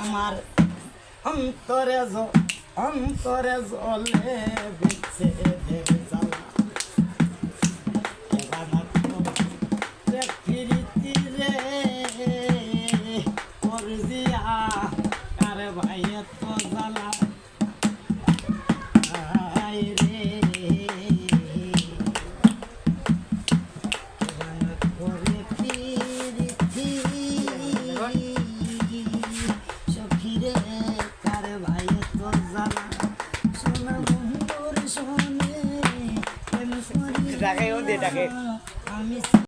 আমার অন্তরে জলে বিচ্ছে জ্বালা ফিরিতি রে করজিয়া কার ভাই এত জ্বালা রে করে ফিরিতি সখীরে কার ভাই এত জ্বালা সোনা বন্ধুর শোনে টাকাও দে টাকা